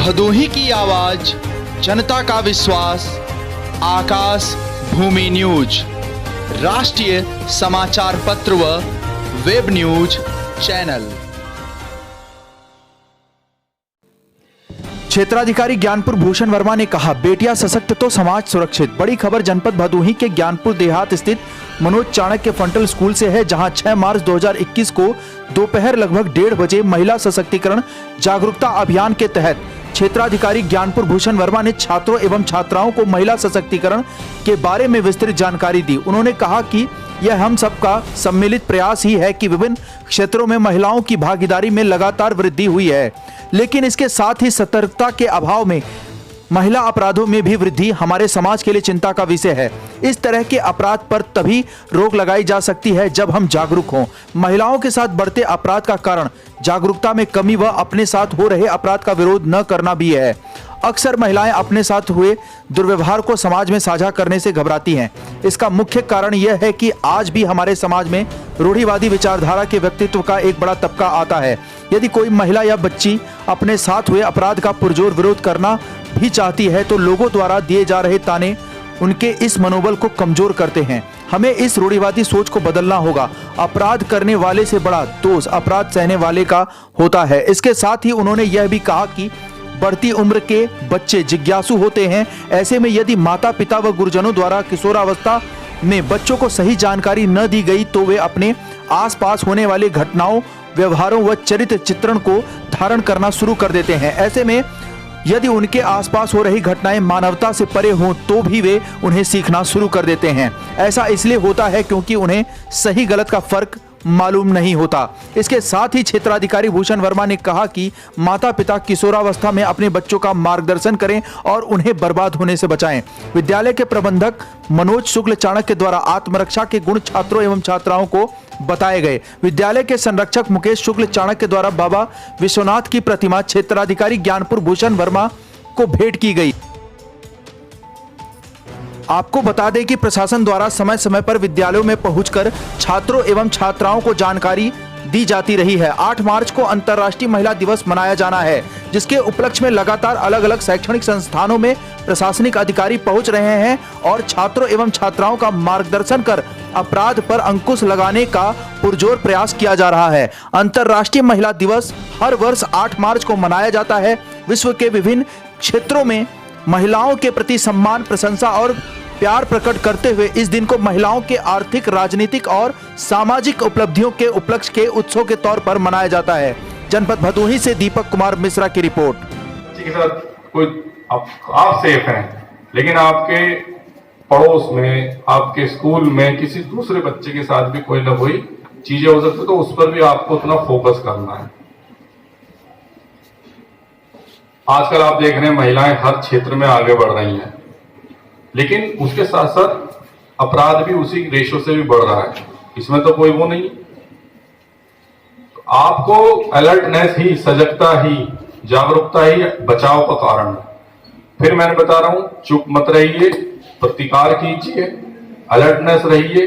भदोही की आवाज, जनता का विश्वास, आकाश भूमि न्यूज, राष्ट्रीय समाचार पत्र व वेब न्यूज चैनल। क्षेत्राधिकारी ज्ञानपुर भूषण वर्मा ने कहा, बेटियां सशक्त तो समाज सुरक्षित। बड़ी खबर जनपद भदोही के ज्ञानपुर देहात स्थित मनोज चाणक्य फ्रंटल स्कूल से है, जहां 6 मार्च 2021 को दोपहर लगभग 1:30 बजे महिला सशक्तिकरण जागरूकता अभियान के तहत क्षेत्राधिकारी ज्ञानपुर भूषण वर्मा ने छात्रों एवं छात्राओं को महिला सशक्तिकरण के बारे में विस्तृत जानकारी दी। उन्होंने कहा कि यह हम सबका सम्मिलित प्रयास ही है कि विभिन्न क्षेत्रों में महिलाओं की भागीदारी में लगातार वृद्धि हुई है, लेकिन इसके साथ ही सतर्कता के अभाव में महिला अपराधों में भी वृद्धि हमारे समाज के लिए चिंता का विषय है। इस तरह के अपराध पर तभी रोक लगाई जा सकती है जब हम जागरूक हों। महिलाओं के साथ बढ़ते अपराध का कारण जागरूकता में कमी व अपने साथ हो रहे अपराध का विरोध न करना भी है। अक्सर महिलाएं अपने साथ हुए दुर्व्यवहार को समाज में साझा करने से घबराती हैं। इसका मुख्य कारण यह है कि आज भी हमारे समाज में रूढ़िवादी विचारधारा के व्यक्तित्व का एक बड़ा तबका आता है। यदि कोई महिला या बच्ची अपने साथ हुए अपराध का पुरजोर विरोध करना भी चाहती है तो लोगों द्वारा दिए जा रहे ताने उनके इस मनोबल को कमजोर करते हैं। हमें इस रूढ़िवादी सोच को बदलना होगा। अपराध करने वाले से बड़ा दोष अपराध सहने वाले का होता है। इसके साथ ही उन्होंने यह भी कहा कि बढ़ती उम्र के बच्चे जिज्ञासु होते हैं। ऐसे में यदि माता पिता व गुरुजनों द्वारा किशोरावस्था में बच्चों को सही जानकारी न दी गई तो वे अपने आसपास होने वाली घटनाओं, व्यवहारों व चरित्र चित्रण को धारण करना शुरू कर देते हैं। ऐसे में यदि उनके आसपास हो रही घटनाएं मानवता से परे हों तो भी वे उन्हें सीखना शुरू कर देते हैं। ऐसा इसलिए होता है क्योंकि उन्हें सही गलत का फर्क मालूम नहीं होता। इसके साथ ही क्षेत्राधिकारी भूषण वर्मा ने कहा कि माता पिता किशोरावस्था में अपने बच्चों का मार्गदर्शन करें और उन्हें बर्बाद होने से बचाएं। विद्यालय के प्रबंधक मनोज शुक्ल चाणक्य द्वारा आत्मरक्षा के गुण छात्रों एवं छात्राओं को बताए गए। विद्यालय के संरक्षक मुकेश शुक्ल चाणक्य द्वारा बाबा विश्वनाथ की प्रतिमा क्षेत्राधिकारी ज्ञानपुर भूषण वर्मा को भेंट की गई। आपको बता दें कि प्रशासन द्वारा समय समय पर विद्यालयों में पहुंचकर छात्रों एवं छात्राओं को जानकारी दी जाती रही है। 8 मार्च को अंतर्राष्ट्रीय महिला दिवस मनाया जाना है, जिसके उपलक्ष्य में लगातार अलग अलग शैक्षणिक संस्थानों में प्रशासनिक अधिकारी पहुंच रहे हैं और छात्रों एवं छात्राओं का मार्गदर्शन कर अपराध पर अंकुश लगाने का पुरजोर प्रयास किया जा रहा है। अंतर्राष्ट्रीय महिला दिवस हर वर्ष 8 मार्च को मनाया जाता है। विश्व के विभिन्न क्षेत्रों में महिलाओं के प्रति सम्मान, प्रशंसा और प्यार प्रकट करते हुए इस दिन को महिलाओं के आर्थिक, राजनीतिक और सामाजिक उपलब्धियों के उपलक्ष्य के उत्सव के तौर पर मनाया जाता है। जनपद भदोही से दीपक कुमार मिश्रा की रिपोर्ट। के साथ कोई आप सेफ हैं, लेकिन आपके पड़ोस में, आपके स्कूल में किसी दूसरे बच्चे के साथ भी कोई ना कोई चीजें हो सकती है, तो उस पर भी आपको उतना फोकस करना है। आजकल आप देख रहे हैं महिलाएं हर क्षेत्र में आगे बढ़ रही हैं, लेकिन उसके साथ साथ अपराध भी उसी रेशो से भी बढ़ रहा है। इसमें तो कोई वो नहीं। आपको अलर्टनेस ही, सजगता ही, जागरूकता ही बचाव का कारण है। फिर मैंने बता रहा हूं, चुप मत रहिए, प्रतिकार कीजिए, अलर्टनेस रहिए,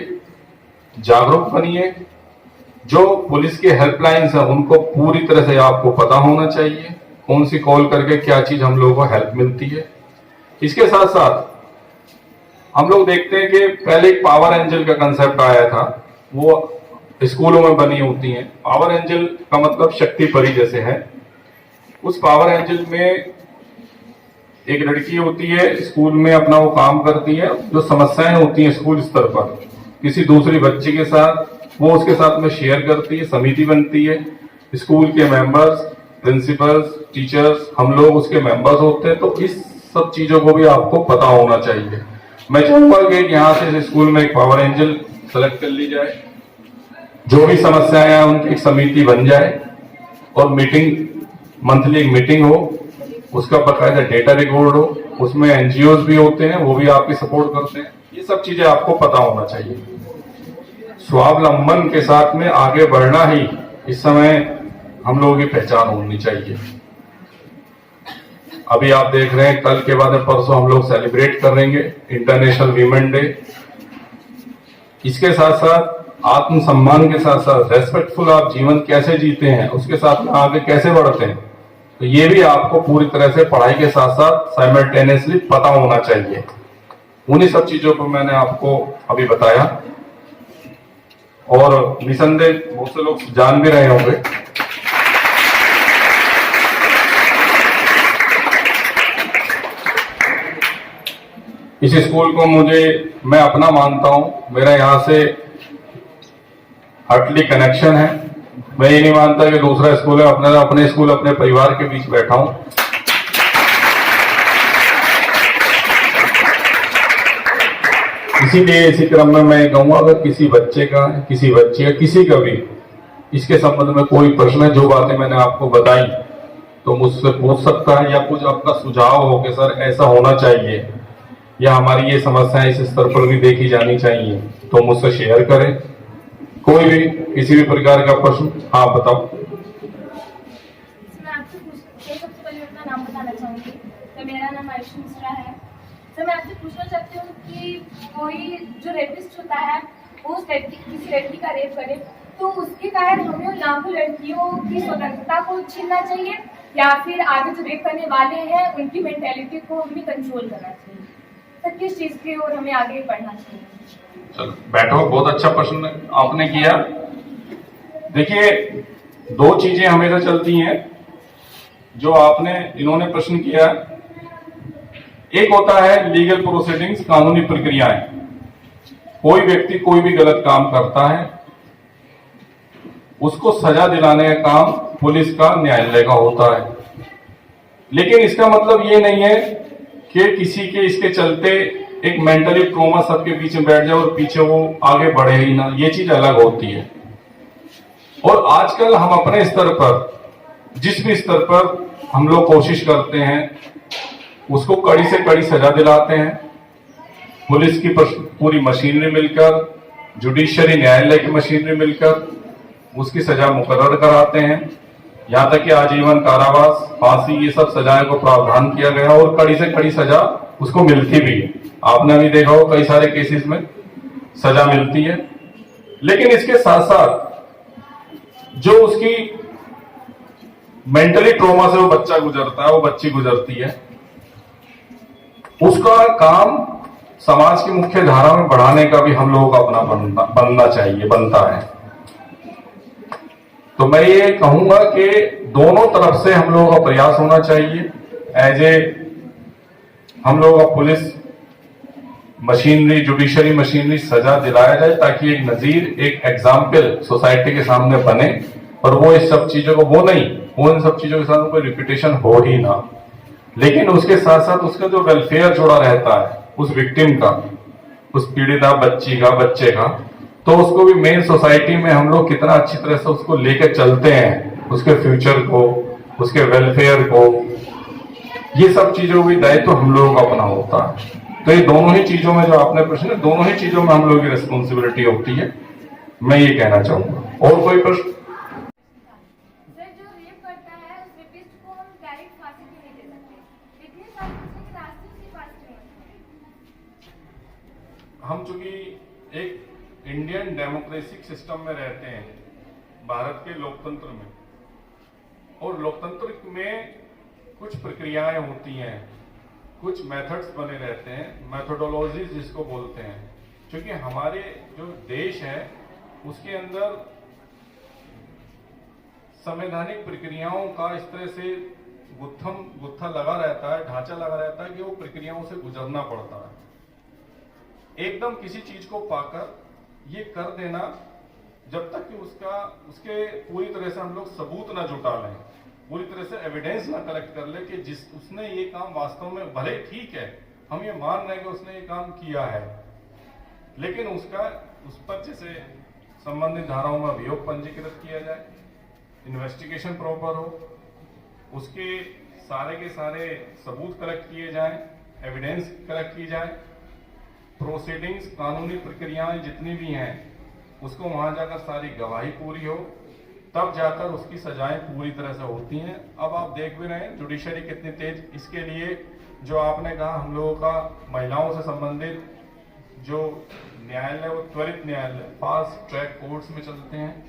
जागरूक बनिए। जो पुलिस के हेल्पलाइंस हैं उनको पूरी तरह से आपको पता होना चाहिए कौन सी कॉल करके क्या चीज हम लोगों को हेल्प मिलती है। इसके साथ साथ हम लोग देखते हैं कि पहले एक पावर एंजल का कंसेप्ट आया था, वो स्कूलों में बनी होती हैं। पावर एंजल का मतलब शक्ति परी जैसे है। उस पावर एंजल में एक लड़की होती है, स्कूल में अपना वो काम करती है। जो समस्याएं होती हैं स्कूल स्तर पर किसी दूसरी बच्ची के साथ, वो उसके साथ में शेयर करती है, समिति बनती है। स्कूल के मेंबर्स, प्रिंसिपल्स, टीचर्स, हम लोग उसके मेंबर्स होते हैं। तो इस सब चीजों को भी आपको पता होना चाहिए। मैं चाहूंगा कि यहाँ से स्कूल में एक पावर एंजल सेलेक्ट कर ली जाए, जो भी समस्याएं हैं उनकी एक समिति बन जाए और मीटिंग, मंथली मीटिंग हो, उसका बकायदा डेटा रिकॉर्ड हो, उसमें एनजीओ भी होते हैं, वो भी आपकी सपोर्ट करते हैं। ये सब चीजें आपको पता होना चाहिए। स्वावलंबन के साथ में आगे बढ़ना ही इस समय हम लोगों की पहचान होनी चाहिए। अभी आप देख रहे हैं, कल के बाद परसों हम लोग सेलिब्रेट करेंगे इंटरनेशनल वीमेन डे। इसके साथ साथ आत्मसम्मान के साथ साथ रेस्पेक्टफुल आप जीवन कैसे जीते हैं, उसके साथ में आगे कैसे बढ़ते हैं, तो ये भी आपको पूरी तरह से पढ़ाई के साथ साथ साइमल्टेनियसली पता होना चाहिए। उन्हीं सब चीजों को मैंने आपको अभी बताया और निसंदेह बहुत से लोग जान भी रहे होंगे। इस स्कूल को मैं अपना मानता हूं, मेरा यहां से हार्टली कनेक्शन है। मैं ये नहीं मानता कि दूसरा स्कूल है, अपने स्कूल अपने परिवार के बीच बैठा हूं। इसीलिए इसी क्रम में मैं कहूंगा, अगर किसी बच्चे का, किसी बच्ची का, किसी का भी इसके संबंध में कोई प्रश्न है, जो बातें मैंने आपको बताई, तो मुझसे पूछ सकता है, या कुछ आपका सुझाव हो कि सर ऐसा होना चाहिए या हमारी ये समस्या इस स्तर पर भी देखी जानी चाहिए, तो मुझसे शेयर करें। कोई भी किसी भी प्रकार का प्रश्न। हाँ बताओ। मैं आपसे सबसे पहले अपना नाम बताना चाहूंगी। तो मेरा नाम आयुष मिश्रा है। तो मैं आपसे पूछना चाहती हूँ कि कोई जो रेपिस्ट होता है वो किसी लड़की का रेप करे, तो उसके कारण हमें लाखों लड़कियों की स्वतंत्रता को छीनना चाहिए, या फिर आगे जो रेप करने वाले हैं उनकी मेंटेलिटी को हमें कंट्रोल करना चाहिए? तो किस चीज की ओर हमें आगे बढ़ना चाहिए? चलो बैठो, बहुत अच्छा प्रश्न आपने किया। देखिए, दो चीजें हमेशा चलती हैं जो इन्होंने प्रश्न किया। एक होता है लीगल प्रोसीडिंग्स, कानूनी प्रक्रियाएं। कोई व्यक्ति कोई भी गलत काम करता है, उसको सजा दिलाने का काम पुलिस का, न्यायालय का होता है। लेकिन इसका मतलब ये नहीं है कि किसी के इसके चलते एक मेंटली ट्रॉमा सबके बीच में बैठ जाए और पीछे वो आगे बढ़े ही ना, ये चीज अलग होती है। और आजकल हम अपने स्तर पर, जिस भी स्तर पर हम लोग कोशिश करते हैं, उसको कड़ी से कड़ी सजा दिलाते हैं। पुलिस की पूरी मशीनरी मिलकर, जुडिशरी न्यायालय की मशीनरी मिलकर उसकी सजा मुकर्रर कराते हैं। यहां तक कि आजीवन कारावास, फांसी, ये सब सजाएं को प्रावधान किया गया और कड़ी से कड़ी सजा उसको मिलती भी है। आपने भी देखा हो कई सारे केसेस में सजा मिलती है। लेकिन इसके साथ साथ जो उसकी मेंटली ट्रॉमा से वो बच्चा गुजरता है, वो बच्ची गुजरती है, उसका काम समाज की मुख्य धारा में बढ़ाने का भी हम लोगों को अपना बनना चाहिए, बनता है। तो मैं ये कहूंगा कि दोनों तरफ से हम लोगों का प्रयास होना चाहिए। हम लोगों का पुलिस मशीनरी, जुडिशरी मशीनरी सजा दिलाया जाए, ताकि एक नजीर, एक एग्जाम्पल सोसाइटी के सामने बने। और वो इस सब चीजों को, वो इन सब चीजों के साथ कोई रिपीटेशन हो ही ना। लेकिन उसके साथ साथ उसका जो वेलफेयर जुड़ा रहता है उस विक्टिम का, उस पीड़िता बच्ची का, बच्चे का, तो उसको भी मेन सोसाइटी में हम लोग कितना अच्छी तरह से उसको लेकर चलते हैं, उसके फ्यूचर को, उसके वेलफेयर को, ये सब चीजों की दायित्व हम लोगों का अपना होता है। तो ये दोनों ही चीजों में, जो आपने प्रश्न है, दोनों ही चीजों में हम लोगों की रिस्पॉन्सिबिलिटी होती है, मैं ये कहना चाहूंगा। और कोई प्रश्न? सर, जो रेप करता है उस रेपिस्ट को हम डायरेक्ट फांसी क्यों नहीं दे सकते? इतने सारे बच्चे के रास्ते उसकी फांसी क्यों नहीं? हम चूंकि एक इंडियन डेमोक्रेटिक सिस्टम में रहते हैं, भारत के लोकतंत्र में, और लोकतंत्र में कुछ प्रक्रियाएं होती हैं, कुछ मेथड्स बने रहते हैं, मेथोडोलॉजीज जिसको बोलते हैं। क्योंकि हमारे जो देश है उसके अंदर संवैधानिक प्रक्रियाओं का इस तरह से गुत्था लगा रहता है, ढांचा लगा रहता है कि वो प्रक्रियाओं से गुजरना पड़ता है। एकदम किसी चीज को पाकर ये कर देना, जब तक कि उसके पूरी तरह से हम लोग सबूत ना जुटा लें, पूरी तरह से एविडेंस ना कलेक्ट कर ले कि उसने ये काम वास्तव में, भले ठीक है हम ये मान रहे हैं कि उसने ये काम किया है, लेकिन उस पर जैसे संबंधित धाराओं में अभियोग पंजीकृत किया जाए, इन्वेस्टिगेशन प्रॉपर हो, उसके सारे के सारे सबूत कलेक्ट किए जाएं, एविडेंस कलेक्ट की जाए, प्रोसीडिंग्स, कानूनी प्रक्रियाएं जितनी भी हैं उसको वहां जाकर सारी गवाही पूरी हो, तब जाकर उसकी सजाएं पूरी तरह से होती हैं। अब आप देख भी रहे हैं जुडिशरी कितनी तेज, इसके लिए जो आपने कहा हम लोगों का महिलाओं से संबंधित जो न्यायालय, वो त्वरित न्यायालय, फास्ट ट्रैक कोर्ट्स में चलते हैं।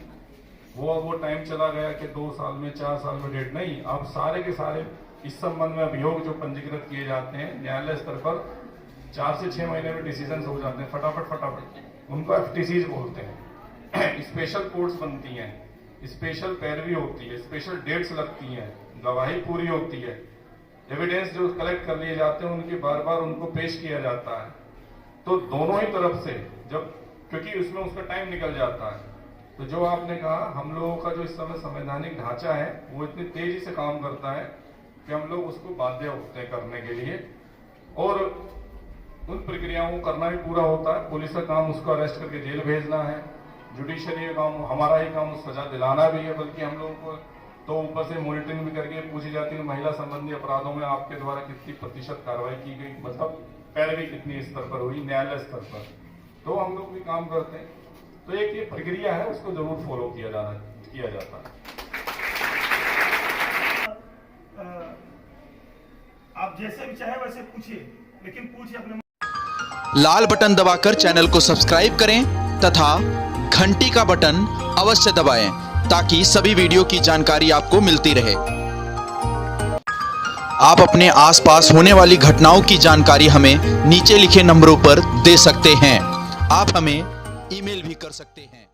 वो टाइम चला गया कि 2 साल में 4 साल में डेट नहीं। अब सारे के सारे इस संबंध में अभियोग जो पंजीकृत किए जाते हैं न्यायालय स्तर पर 4 से 6 महीने में डिसीजन हो जाते हैं फटाफट। उनको एफटीसीज बोलते हैं। स्पेशल कोर्ट्स बनती हैं, स्पेशल पैरवी होती है, स्पेशल डेट्स लगती हैं, गवाही पूरी होती है, एविडेंस जो कलेक्ट कर लिए जाते हैं उनकी बार बार उनको पेश किया जाता है। तो दोनों ही तरफ से जब, क्योंकि उसमें उसका टाइम निकल जाता है, तो जो आपने कहा हम लोगों का जो इस समय संवैधानिक ढांचा है वो इतनी तेजी से काम करता है कि हम लोग उसको बाध्य होते हैं करने के लिए, और उन प्रक्रियाओं को करना भी पूरा होता है। पुलिस का काम उसको अरेस्ट करके जेल भेजना है, जुडिशरी का काम, हमारा ही काम सजा दिलाना भी है, बल्कि हम लोगों को तो ऊपर से मॉनिटरिंग भी करके पूछी जाती है महिला संबंधी अपराधों में आपके द्वारा कितनी प्रतिशत कार्रवाई की गई, मतलब पैरवी कितनी स्तर पर हुई न्यायालय स्तर पर, तो हम लोग भी काम करते हैं। तो एक ये प्रक्रिया है, उसको जरूर फॉलो किया जाता है। आप जैसे भी चाहे वैसे पूछिए, लेकिन पूछिए अपने। लाल बटन दबाकर चैनल को सब्सक्राइब करें तथा घंटी का बटन अवश्य दबाएं ताकि सभी वीडियो की जानकारी आपको मिलती रहे। आप अपने आसपास होने वाली घटनाओं की जानकारी हमें नीचे लिखे नंबरों पर दे सकते हैं। आप हमें ईमेल भी कर सकते हैं।